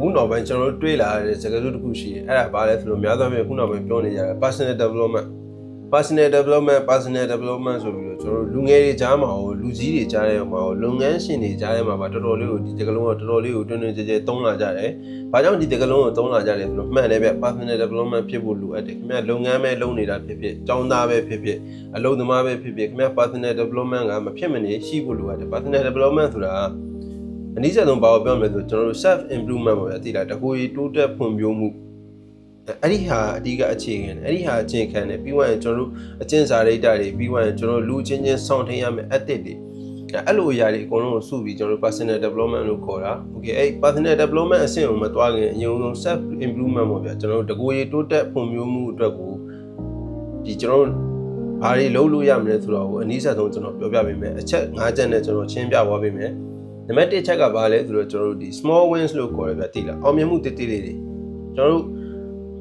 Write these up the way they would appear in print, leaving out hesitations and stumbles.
အခုနောက်ပိုင်းကျွန်တော်တို့တွေးလာတဲ့စကားစုတစ်ခုရှိတယ်အဲ့ဒါဘာလဲဆိုတော့များသောအားဖြင့်အခုနောက်ပိုင်းပြောနေကြတယ် personal development ဆိုပြီးတော့ကျွန်တော်တို့လူငယ်တွေကြားမှာရောလူကြီးတွေကြားထဲမှာရောလုပ်ငန်းရှင်တွေကြားထဲမှာပါတော်တော်လေးကိုဒီတကလုံးကတော်တော်လေးကိုတွင်တွင်ကျဲကျဲသုံးလာကြတယ်။ဘာကြောင့်ဒီတကလုံးကိုသုံးလာကြလဲဆိုတော့မှန်တယ်ဗျ personal development ဖြစ်ဖို့လိုအပ်တယ်။ခင်ဗျလုပ်ငန်းပဲလုပ်နေတာဖြစ်ဖြစ်ကျောင်းသားပဲဖြစ်ဖြစ်အလုပ်သမားပဲဖြစ်ဖြစ်ခင်ဗျ personal development ကမဖြစ်မနေရှိဖို့လိုအပ်တယ် personal development ဆိုတာအနည်းဆုံးဘာကိုပြောမလဲဆိုတော့ကျွန်တော်တို့ self improvement ပေါ့ဗျာသိလားတကူကြီးတိုးတက်ဖွံ့ဖြိုးမှုအဲ့ဒီဟာအဓိကအခြေခံတယ်အဲ့ဒီဟာအခြေခံတယ်ပြီးရင်ကျွန်တော်တို့အကျင့်စာရိတ္တတွေပြီးရင်ကျွန်တော်တို့လူချင်းချင်းစောင့်ထိန်ရမယ် ethic တွေအဲ့လိုအရာတွေအကုန်လုံးကိုစုပြီးကျွန်တော်တို့ personal development လို့ခေါ်တာ okay အဲ့ personal development အဆင့်ကိုမသွားခင်အရင်ဆုံး self improvement ပေါ့ဗျာကျွန်တော်တို့တကူကြီးတိုးတက်ဖွံ့ဖြိုးမှုအတွက်ကိုဒီကျွန်တော်တို့ဘာတွေလုပ်လို့ရမလဲဆိုတော့အနည်းဆုံးကျွန်တော်ပြောပြပေးမယ်အချက်၅ချက်နဲ့ကျွန်တော်ရှင်းပြသွားပေးမယ်နံပါတ်1ချက်ကဘာလဲဆိုတော့ကျွန်တော်တို့ဒီ small wins လို့ခေါ်ရပြသိလားအောင်မြင်မှုတိတိလေးတွေကျွန်တော်တို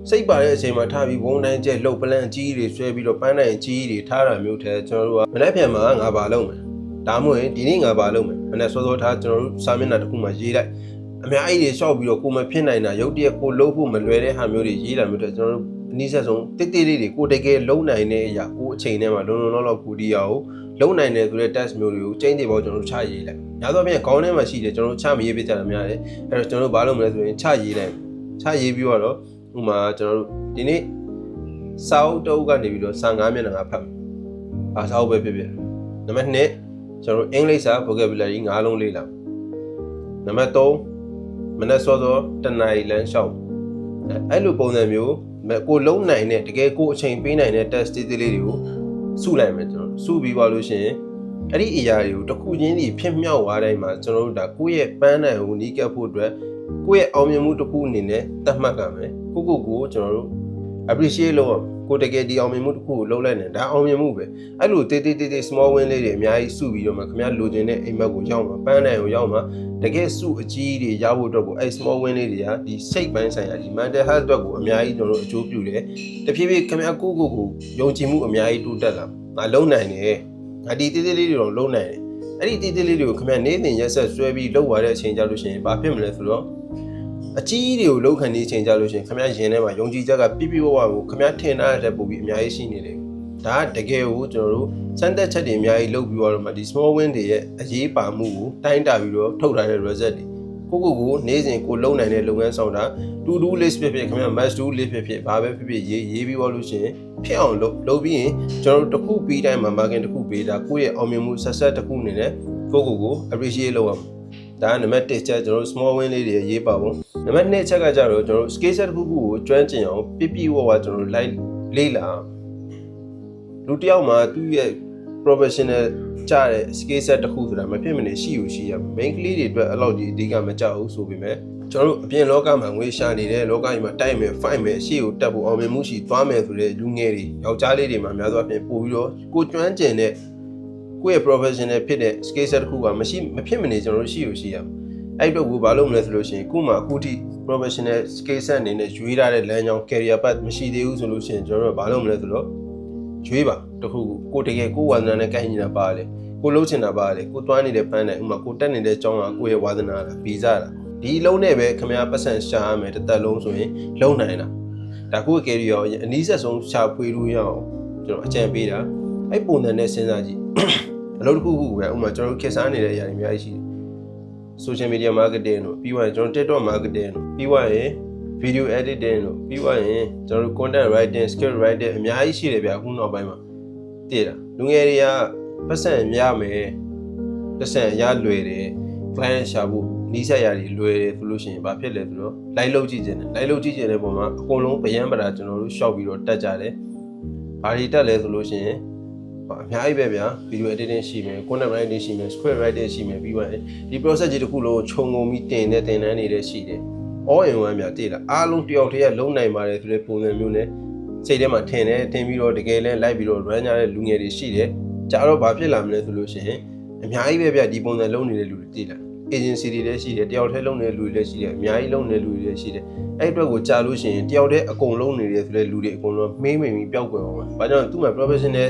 ့စိတ်ပါတဲ့အချိန်မှာထားပြီးဝုန်းတိုင်းကျဲလှုပ်ပလန့်ကြီးတွေဆွဲပြီးတော့ပန်းတိုင်းကြီးတွေထားတာမျိုးထဲကျွန်တော်တို့ကမနေ့ပြန်မှာငါပါလုပ်မယ်ဒါမှမဟုတ်ဒီနေ့ငါပါလုပ်မယ်မနေ့စောစောထားကျွန်တော်တို့စာမျက်နှာတစ်ခုမှာရေးလိုက်အများကြီးတွေရှောက်ပြီးတော့ကိုမဖြစ်နိုင်တာရုပ်တရက်ကိုလှုပ်ဖို့မလွယ်တဲ့ဟာမျိုးတွေရေးတာမျိုးတွေကျွန်တော်တို့အနည်းဆုံးတိတိလေးတွေကိုတကယ်လုံနိုင်တဲ့အရာကိုအချိန်ထဲမှာလုံလောက်ကိုဒီအောင်လုံနိုင်တယ်ဆိုတဲ့ test မျိုးတွေကိုကျင်းနေပေါ့ကျွန်တော်တို့ချရေးလိုက်ညာတော့ပြန်ခေါင်းထဲမှာရှိတယ်ကျွန်တော်တို့ချမရေးပေးကြတာများတယ်အဲ့တော့ကျွန်တော်တို့ဘာလုပ်မလဲဆိုရင်ချရေးလိုက်ချရေးပြီးတော့ဥမာကျွန်တော်တို့ဒီနေ့စာအုပ်တုပ်ကနေပြီးတော့စာ9မျက်နှာငါဖတ်မယ်။စာအုပ်ပဲဖြစ်ဖြစ်။နံပါတ်2ကျွန်တော်တို့အင်္ဂလိပ်စာ vocabulary 9လုံးလေ့လာ။နံပါတ်3မနေ့စောစောတနင်္လာရီလမ်းလျှောက်။အဲ့လိုပုံစံမျိုးကိုလုံးနိုင်တဲ့တကယ်ကိုအချိန်ပေးနိုင်တဲ့ test တွေလေးတွေကိုစုလိုက်မယ်ကျွန်တော်စုပြီးပါလို့ရှိရင်အဲ့ဒီအရာတွေကိုတစ်ခုချင်းစီဖြစ်မြောက်သွားတိုင်းမှာကျွန်တော်တို့ဒါကိုယ့်ရဲ့ပန်းနိုင်ကိုနီးကပ်ဖို့အတွက်ကိုယ့်ရဲ့အောင်မြင်မှုတစ်ခုအနေနဲ့သတ်မှတ်ကြမယ်ကိုကျွန်တော်တို့ appreciate လုပ်အောင်ကိုတကယ်ဒီအောင်မြင်မှုတစ်ခုကိုလုပ်လိုက်နေဒါအောင်မြင်မှုပဲအဲ့လိုတေး small win လေးတွေအများကြီးစုပြီးတော့မှခင်ဗျားလိုချင်တဲ့အိမ်မက်ကိုရောက်မှာပန်းနိုင်ကိုရောက်မှာတကယ်စုအကြီးတွေရဖို့အတွက်ကိုအဲ့ small win လေးတွေကဒီစိတ်ပိုင်းဆိုင်ရာဒီ mental health အတွက်ကိုအများကြီးကျွန်တော်တို့အကျိုးပြုတယ်တဖြည်းဖြည်းခင်ဗျားကိုယုံကြည်မှုအများကြီးတိုးတက်လာငါလုံနိုင်တယ်ငါဒီတေးလေးတွေတော့လုံနိုင်တယ်အဲ့ဒီတေးလေးတွေကိုခင်ဗျားနေ့စဉ်ရက်ဆက်ဆွဲပြီးလုပ်သွားတဲ့အချိန်ကြလို့ရှိရင်ဘာဖြစ်မလဲဆိုတော့အကြီးတွေကိုလောက်ခံနေချိန်ကြလို့ရှိရင်ခင်ဗျားရင်ထဲမှာယုံကြည်ချက်ကပြပြဝဝကိုခင်ဗျားထင်ထားတဲ့ပုံပြီးအများကြီးရှိနေတယ်ဒါကတကယ်ကိုကျွန်တော်တို့စမ်းသပ်ချက်တွေအများကြီးလုပ်ပြီးတော့မှဒီ small win တွေရဲ့အရေးပါမှုကိုတိုင်းတာပြီးတော့ထုတ်ထားတဲ့ result တွေကိုနေ့စဉ်ကိုလုံနိုင်တဲ့လုပ်ငန်းဆောင်တာ to do list ဖြစ်ဖြစ်ခင်ဗျား must do list ဖြစ်ဖြစ်ဘာပဲဖြစ်ဖြစ်ရေးပြီးတော့လို့ရှိရင်ဖြစ်အောင်လုပ်ပြီးရင်ကျွန်တော်တို့တစ်ခုပြီးတိုင်းမှာ marketing တစ်ခုပေးတာကိုယ့်ရဲ့အောင်မြင်မှု success တစ်ခုအနေနဲ့ကို appreciate လုပ်ရမှာဒါကနံပါတ်1ချက်ကျွန်တော်တို့ small win လေးတွေရေးပါဖို့နံပါတ်2ချက်ကကြတော့ကျွန်တော်တို့ skill set တစ်ခုကိုကျွမ်းကျင်အောင်ပြဝကျွန်တော်တို့လိုက်လေ့လာလူတစ်ယောက်မှာသူ့ရဲ့ professional ကြတဲ့ skill set တစ်ခုဆိုတာမဖြစ်မနေရှိရ main ကလေးတွေအတွက်အဲ့လောက်ကြီးအဓိကမကြောက်ဘူးဆိုပေမဲ့ကျွန်တော်တို့အပြင်လောကမှာငွေရှာနေတဲ့လောကကြီးမှာတိုက်မယ် fight မယ်ရှေ့ကိုတက်ဖို့အောင်မြင်မှုရှိသွားမယ်ဆိုတဲ့လူငယ်တွေယောက်ျားလေးတွေမှာများသောအားဖြင့်ပို့ပြီးတော့ကိုကျွမ်းကျင်တဲ့ကိုယ့်ရဲ့ professional ဖြစ်တဲ့ skill set တစ်ခုကမဖြစ်မနေကျွန်တော်တို့ရှိရအဲ့အတွက်ကိုဘာလုပ်မလဲဆိုလို့ရှိရင်ခုမှအခုထိ professional skill set အနေနဲ့ရွေးထားတဲ့လမ်းကြောင်း career path မရှိသေးဘူးဆိုလို့ရှိရင်ကျွန်တော်တို့ဘာလုပ်မလဲဆိုတော့ရွေးပါတခုကိုတကယ်ကိုဝါသနာနဲ့ကိုက်ညီတာပါလေကိုလှုပ်ချင်တာပါလေကိုတွားနေတဲ့ပန်းနဲ့ဥမာကိုတက်နေတဲ့ကျောင်းကကိုရဲ့ဝါသနာလားဗီဇလားဒီလုံးနဲ့ပဲခင်ဗျားပတ်စံရှာရမယ်တစ်သက်လုံးဆိုရင်လုံနိုင်တာဒါကို career ရောအနည်းဆက်ဆုံးရှာဖွေလို့ရအောင်ကျွန်တော်အကြံပေးတာအဲ့ပုံစံနဲ့စဉ်းစားကြည့်အလုပ်တစ်ခုခုပဲဥမာကျွန်တော်တို့ခေတ်စားနေတဲ့အရာတွေအများကြီးရှိတယ် social media marketing တို့ပြီးသွားရင်ကျွန်တော် TikTok marketing တို့ပြီးသွားရင် video editing တို့ပြီးသွားရင်ကျွန်တော်တို့ content writing skill writing အများကြီးရှိတယ်ဗျအခုနောက်ပိုင်းမှာတည်တာလူငယ်တွေကပတ်စံရမယ်ပတ်စံရလွယ်တယ် client ရှာဖို့နီးစပ်ရာတွေလွယ်တယ်ဆိုလို့ရှိရင်ဘာဖြစ်လဲဆိုတော့ live လုပ်ကြည့်ခြင်းတဲ့ပုံမှာအကုန်လုံးဗယံပရာကျွန်တော်တို့ရှောက်ပြီးတော့တက်ကြတယ်ဘာတွေတက်လဲဆိုလို့ရှိရင်အများကြီးပဲဗျာ video editing ရှိမယ် content writing ရှိမယ် script writing ရှိမယ်ပြီးသွားရင်ဒီ process ကြီးတစ်ခုလုံးခြုံငုံပြီးတင်တန်းနေတဲ့ရှိတယ် all in one ဗျာတည်လားအားလုံးတယောက်တည်းကလုံးနိုင်ပါတယ်ဆိုတဲ့ပုံစံမျိုးနဲ့စိတ်ထဲမှာထင်ပြီးတော့တကယ်လဲလိုက်ပြီးတော့ run ရတဲ့လူငယ်တွေရှိတယ်ကြာတော့ဘာဖြစ်လာမလဲဆိုလို့ရှိရင်အများကြီးပဲဗျာဒီပုံစံလုံးနေတဲ့လူတွေတည်လား agency တွေလည်းရှိတယ်တယောက်တည်းလုံးနေတဲ့လူတွေလည်းရှိတယ်အများကြီးလုံးနေတဲ့လူတွေလည်းရှိတယ်အဲ့အတွက်ကိုကြာလို့ရှိရင်တယောက်တည်းအကုန်လုံးနေတယ်ဆိုတဲ့လူတွေအကုန်လုံးမှိမ့်ပြီးပျောက်ကွယ်အောင်ပါဘာကြောင့်သူ့မှာ professional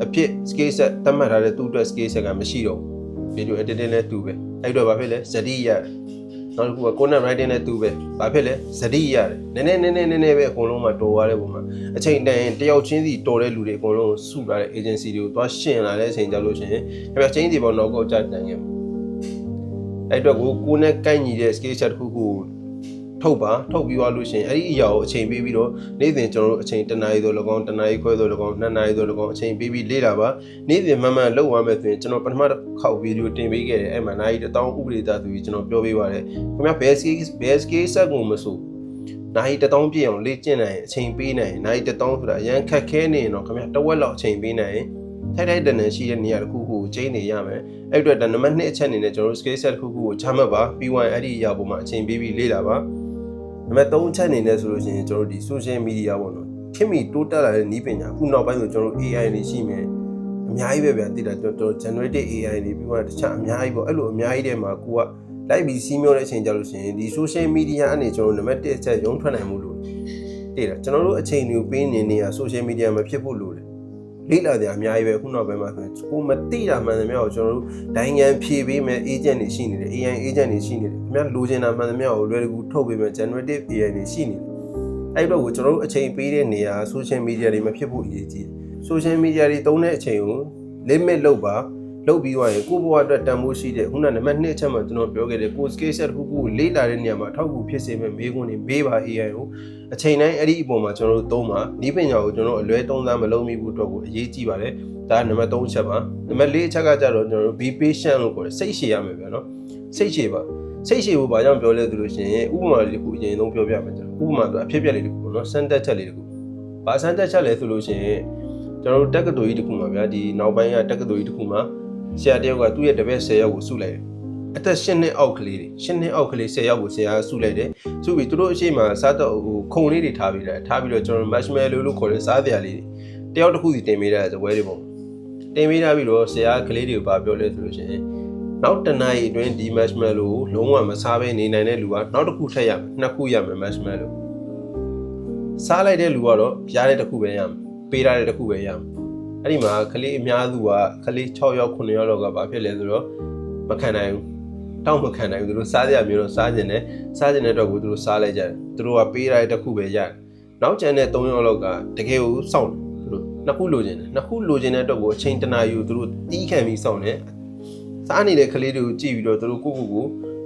အဖြစ် skill set တတ်မှတ်ထားတဲ့သူ့အတွက် skill set ကမရှိတော့ဘူး video editing လည်းတူပဲအဲ့တော့ဘာဖြစ်လဲဇတိရ နောက်တစ်ခုကကိုနက် writing နဲ့သူပဲဘာဖြစ်လဲဇတိရတယ်နည်းနည်းပဲအကုန်လုံးမှာတော်သွားတဲ့ပုံမှာအချိန်တန်ရင်တယောက်ချင်းစီတော်တဲ့လူတွေအကုန်လုံးစုလာတဲ့ agency တွေကိုသွားရှင်လာတဲ့အချိန်ကြလို့ရှိရင်ခင်ဗျာချင်းစီပေါ်တော့ကောက်ကြတန်ခဲ့မှာအဲ့အတွက်ကိုနဲ့ကိုက်ညီတဲ့ skill set တစ်ခုခုထုတ်ပြီးသွားလို့ရှိရင်အဲ့ဒီအရာကိုအချိန်ပေးပြီးတော့နေ့စဉ်ကျွန်တော်တို့အချိန်1နာရီဆို၎င်း1နာရီခွဲဆို၎င်း2နာရီဆို၎င်းအချိန်ပေးပြီးလေ့လာပါနေ့စဉ်မှန်လုပ်ရမယ်ဆိုရင်ကျွန်တော်ပထမတစ်ခေါက်ဗီဒီယိုတင်ပေးခဲ့တယ်အဲ့မှာနိုင်1000ဥပဒေသားဆိုပြီးကျွန်တော်ပြောပေးပါတယ်ခင်ဗျာ best case set ကိုမဆိုနိုင်1000ပြည့်အောင်လေ့ကျင့်နိုင်ရင်အချိန်ပေးနိုင်ရင်နိုင်1000ဆိုတာအရန်ခက်ခဲနေရင်တော့ခင်ဗျာတစ်ဝက်လောက်အချိန်ပေးနိုင်ရင်ထိုက်တန်ရှိတဲ့နေရာတစ်ခုခုကိုချိန်နေရမယ်အဲ့အတွက်နံပါတ်2အချက်အနေနဲ့ကျွန်တော်တို့ skill set တစ်ခုခုကိုချမှတ်ပါပြီးရင်အဲ့ဒီအရာပေါ်မှာအချိန်ပေးပြီးလေ့လာပါနံပါတ်3အချက်အနေနဲ့ဆိုလို့ရှိရင်ကျွန်တော်တို့ဒီ social media ပေါ့နော်ခင်မီတိုးတက်လာတဲ့နည်းပညာအခုနောက်ပိုင်းဆိုကျွန်တော်တို့ AI တွေရှိမယ်အများကြီးပဲဗျာသိတာကျွန်တော် generative AI တွေပြီးတော့တခြားအများကြီးပေါ့အဲ့လိုအများကြီးတဲ့မှာကိုကလိုက်ပြီးစီးမျောတဲ့အချိန်ကြလို့ရှိရင်ဒီ social media အနေကျွန်တော်နံပါတ်1အချက်ရုံးထွက်နိုင်မှုလို့သိတာကျွန်တော်တို့အချိန်တွေကိုပေးနေနေရ social media မဖြစ်ဖို့လို့လေ့လာတဲ့အများကြီးပဲခုနောက်ပိုင်းမှာဆိုကိုမသိတာမှန်သမျှကိုကျွန်တော်တို့နိုင်ငံဖြည့်ပေးမယ် agent တွေရှိနေတယ် AI agent တွေရှိနေတယ်ခင်ဗျာလိုချင်တာမှန်သမျှကိုလွယ်ကူထုတ်ပေးမယ် generative AI တွေရှိနေတယ်အဲ့တော့ကိုကျွန်တော်တို့အချိန်ပေးတဲ့နေရာ social media တွေမဖြစ်ဖို့အရေးကြီးတယ် social media တွေသုံးတဲ့အချိန်ကို limit လုပ်ပြီးသွားရင်ကိုယ့်ဘဝအတွက်တန်ဖိုးရှိတဲ့ခုနနံပါတ်2အချက်မှာကျွန်တော်ပြောခဲ့တဲ့ကို skill set တစ်ခုကိုလေ့လာတဲ့နေရာမှာအထောက်အကူဖြစ်စေမယ့်မေးခွန်းတွေမေးပါ AI ကိုအချိန်တိုင်းအဲ့ဒီအပေါ်မှာကျွန်တော်တို့သုံးပါဒီပညာကိုကျွန်တော်အလွဲသုံးစားမလုပ်မိဘူးအတွက်ကိုအရေးကြီးပါတယ်ဒါကနံပါတ်3အချက်ပါနံပါတ်4အချက်ကကြတော့ကျွန်တော်တို့ be patient လို့ခေါ်တယ်စိတ်ရှည်ရမယ်ဗျာနော်စိတ်ရှည်ပါစိတ်ရှည်ဖို့ဘာကြောင့်ပြောလဲဆိုလို့ရှိရင်ဥပမာလေးတစ်ခုအရင်ဆုံးပြောပြမယ်ကျွန်တော်ဥပမာဆိုအဖြစ်အပျက်လေးတစ်ခုပေါ့နော်စမ်းတက်ချက်လေးတစ်ခုဘာစမ်းတက်ချက်လဲဆိုလို့ရှိရင်ကျွန်တော်တို့တက္ကသိုလ်ကြီးတစ်ခုမှာဗျာဒီနောက်ပိုင်းကတက္ကသိုလ်ကြီးတစ်ခုမှာဆရာတယောက်ကသူ့ရဲ့တပည့်10ယောက်ကိုစုလိုက်တယ်အသက်10နှစ်အောက်ကလေးတွေ10နှစ်အောက်ကလေး10ယောက်ကိုဆရာစုလိုက်တယ်စုပြီးသူတို့အရှိမစားတော့ခုံလေးတွေထားပြီးတော့ကျွန်တော် marshmallow လို့ခေါ်တဲ့စားစရာလေးတွေတယောက်တစ်ခုစီတင်ပေးတဲ့ဇပွဲတွေပေါ့တင်ပေးထားပြီးတော့ဆရာကလေးတွေကိုဘာပြောလဲဆိုလို့ရှိရင်နောက်တနားရီအတွင်းဒီ marshmallow ကိုလုံးဝမစားဘဲနေနိုင်တဲ့လူကနောက်တစ်ခုထပ်ရမယ်နှစ်ခုရမယ် marshmallow စားလိုက်တဲ့လူကတော့ရတဲ့တစ်ခုပဲရမယ်ပေးထားတဲ့တစ်ခုပဲရမယ်အဲ့ဒီမှာကလေးအများစုကကလေး6ယောက်9ယောက်လောက်ကဘာဖြစ်လဲဆိုတော့မခံနိုင်ဘူးတောက်မခံနိုင်ဘူးသူတို့စားကြမျိုးတော့စားကျင်တဲ့အတွက်ကိုသူတို့စားလိုက်ကြတယ်သူတို့ကပေးထားတဲ့တစ်ခုပဲရတယ်နောက်ကျန်တဲ့3ယောက်လောက်ကတကယ်ကိုစောင့်တယ်သူတို့နှစ်ခုလိုချင်တဲ့အတွက်ကိုအချိန်တနာယူသူတို့တီးခံပြီးစောင့်တယ်စားနေတဲ့ကလေးတွေကိုကြည့်ပြီးတော့သူတို့ကို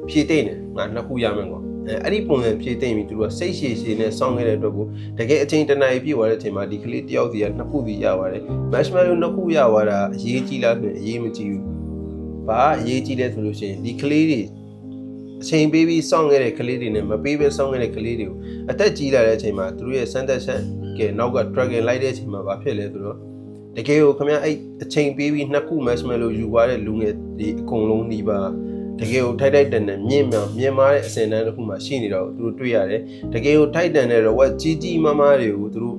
ဖြည့်သိမ့်တယ်ငါနှစ်ခုရမယ်ကွာအဲ့ဒီပုံစံဖြည့်သိမ့်ပြီးသူတို့ကစိတ်ရှည်ရှည်နဲ့စောင့်ခဲ့တဲ့အတွက်ကိုတကယ်အချိန်တနာရီပြည့်သွားတဲ့အချိန်မှာဒီကလေးတယောက်စီကနှစ်ခုစီရပါတယ် marshmallow နှစ်ခုရသွားတာအရေးကြီးလားဆိုရင်အရေးမကြီးဘူးဘာအရေးကြီးလဲဆိုလို့ရှိရင်ဒီကလေးတွေအချိန်ပေးပြီးစောင့်ခဲ့တဲ့ကလေးတွေနဲ့မပေးဘဲစောင့်ခဲ့တဲ့ကလေးတွေကိုအသက်ကြီးလာတဲ့အချိန်မှာသူတို့ရဲ့စမ်းသပ်ချက်ကဲနောက်က dragon လိုက်တဲ့အချိန်မှာဘာဖြစ်လဲဆိုတော့တကယ်ကိုခင်ဗျာအဲ့အချိန်ပေးပြီးနှစ်ခု marshmallow ယူသွားတဲ့လူငယ်တွေအကုန်လုံးဒီပါတကယ်ကိုထိုက်တန်တဲ့မြင့်မားတဲ့အစင်တန်းတစ်ခုမှရှိနေတော့သူတို့တွေ့ရတယ်တကယ်ကိုထိုက်တန်တဲ့ robot ကြီးမားတွေကိုသူတို့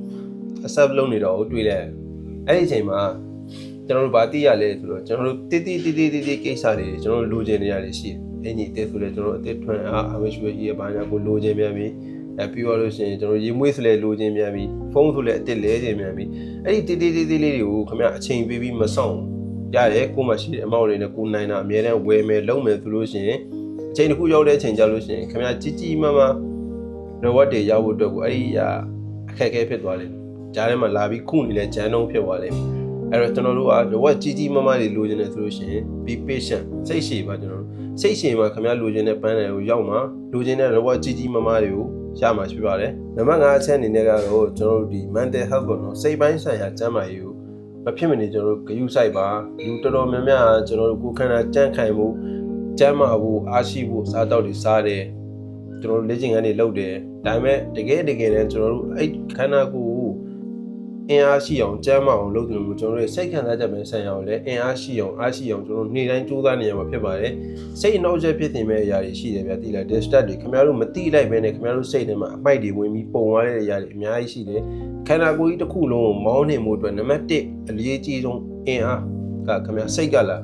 accept လုပ်နေတော့တွေ့လိုက်အဲ့ဒီအချိန်မှာကျွန်တော်တို့ဗာတိရလဲဆိုတော့ကျွန်တော်တို့တိကိစ္စတွေကျွန်တော်တို့လိုချင်နေရတယ်ရှိတယ်အင်ကြီးတဲဆိုလဲကျွန်တော်တို့အသက်ထွန်းအားအဝိရွှေကြီးရဲ့ဘာညာကိုလိုချင်ပြန်ပြီပြီးတော့လို့ရှိရင်ကျွန်တော်ရေမွေးဆိုလဲလိုချင်ပြန်ပြီဖုန်းဆိုလဲအသက်လဲချင်ပြန်ပြီအဲ့ဒီတိလေးတွေကိုခင်ဗျအချိန်ပေးပြီးမဆောင်ရတယ်ကိုမှရှိတဲ့အမောက်တွေနဲ့ကိုနိုင်တာအများတန်းဝယ်မယ်လုံးမယ်ဆိုလို့ရှိရင်အချိန်တစ်ခုရောက်တဲ့အချိန်ကြလို့ရှိရင်ခင်ဗျကြီးမားreward တွေရဖို့အတွက်ကိုအဲ့ဒီအခက်အခဲဖြစ်သွားလိမ့်မယ်ကြားထဲမှာလာပြီးခုနေလဲဂျန်တုံးဖြစ်သွားလိမ့်မယ်အဲ့တော့ကျွန်တော်တို့က reward ကြီးမားတွေလိုချင်တယ်ဆိုလို့ရှိရင် be patient စိတ်ရှည်ပါကျွန်တော်တို့စိတ်ရှည်မှာခင်ဗျလိုချင်တဲ့ပန်းတွေကိုရောက်မှာလိုချင်တဲ့ reward ကြီးမားတွေကိုရမှာဖြစ်ပါတယ်နံပါတ်5အချက်အနေနဲ့ကတော့ကျွန်တော်တို့ဒီ mental health ပေါ့နော်စိတ်ပိုင်းဆိုင်ရာကျန်းမာရေးကိုမဖြစ်မနေကျွန်တော်တို့ဂရုစိုက်ပါလူတော်တော်များများကျွန်တော်တို့ကိုယ်ခန္ဓာကြန့်ခိုင်မှုကျန်းမာဖို့အားရှိဖို့စားတော့တွေစားတယ်ကျွန်တော်တို့လေ့ကျင့်ခန်းတွေလုပ်တယ်ဒါပေမဲ့တကယ်တည်းကျွန်တော်တို့အဲ့ခန္ဓာကိုယ်အင်အားရှိအောင်ကျန်းမာအောင်လုပ်တယ်လို့ကျွန်တော်တို့စိတ်ခံစားချက်ပဲဆန်ရအောင်လဲအင်အားရှိအောင်ကျွန်တော်တို့နေ့တိုင်းကြိုးစားနေရမှာဖြစ်ပါတယ်စိတ်အနှောက်အယှက်ဖြစ်နေမဲ့အရာတွေရှိတယ်ဗျာတိလိုက် disturb တွေခင်ဗျားတို့မတိလိုက်ပဲနဲ့ခင်ဗျားတို့စိတ်ထဲမှာအမိုက်တွေဝင်ပြီးပုံသွားတဲ့အရာတွေအများကြီးရှိတယ်ခန္ဓာကိုယ်ကြီးတစ်ခုလုံးကိုမောင်းနေမှုအတွက်နံပါတ်1အလေးကြီးဆုံးအင်အားကခင်ဗျာစိတ်ကလာ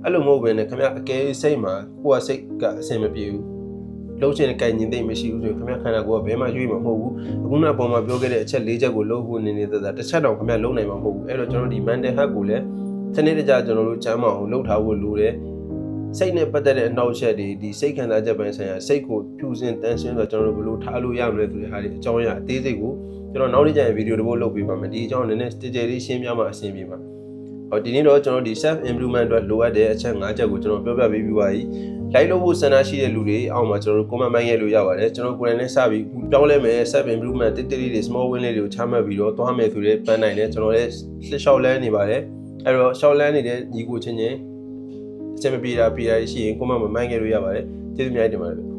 အဲ့လိုမဟုတ်ဘဲနဲ့ခင်ဗျာအကယ်စိတ်မှာကိုယ်ကစိတ်ကအဆင်မပြေဘူးလှုပ်ချင်တဲ့ကြိုင်ညင်သိမ့်မရှိဘူးဆိုရင်ခင်ဗျာခန္ဓာကိုယ်ကဘယ်မှရွေးမှာမဟုတ်ဘူးအခုနောက်ပုံမှာပြောခဲ့တဲ့အချက်၄ချက်ကိုလှုပ်ဖို့နေသက်သက်တစ်ချက်တော့ခင်ဗျာလုံးနိုင်မှာမဟုတ်ဘူးအဲ့တော့ကျွန်တော်ဒီ mental health ကိုလည်းစနစ်တကျကျွန်တော်တို့ကျမ်းမအောင်လှုပ်ထားဖို့လိုတယ် စိတ်နဲ့ပတ်သက်တဲ့အနောက်ချက်တွေဒီစိတ်ခံစားချက်ပိုင်းဆိုင်ရာစိတ်ကိုဖြူစင်တန်းရှင်းဆိုတော့ကျွန်တော်တို့ဘယ်လိုထားလို့ရမလဲဆိုတဲ့ဟာတွေအကြောင်းအရာအသေးစိတ်ကိုကျွန်တော်နောက်နေ့ကျရင်ဗီဒီယိုတစ်ပုဒ်လုပ်ပေးပါမယ်ဒီအကြောင်းနည်းနည်းကြည်ကြည်လေးရှင်းပြမှအဆင်ပြေပါဒီနေ့တော့ကျွန်တော်ဒီ self improvement အတွက်လိုအပ်တဲ့အချက်5ချက်ကိုကျွန်တော်ပြောပြပေးပြီးပါပြီလိုက်လို့ဖို့စံနာရှိတဲ့လူတွေအောက်မှာကျွန်တော်တို့ comment ပိုင်းရေးလို့ရပါတယ်ကျွန်တော်ကိုယ်တိုင်နဲ့စပြီးပြောင်းလဲမယ် self improvement တိတိလေးတွေ small win လေးတွေကိုချမှတ်ပြီးတော့သွားမယ်ဆိုတဲ့ပန်းနိုင်နဲ့ကျွန်တော်လည်းလျှောက်လန်းနေပါတယ်အဲ့တော့လျှောက်လန်းနေတဲ့ညီကိုချင်းချင်းအစမပြေတာရှိရင် comment မှာမှန်းခဲ့လို့ရပါတယ်ကျေးဇူးများတင်ပါတယ်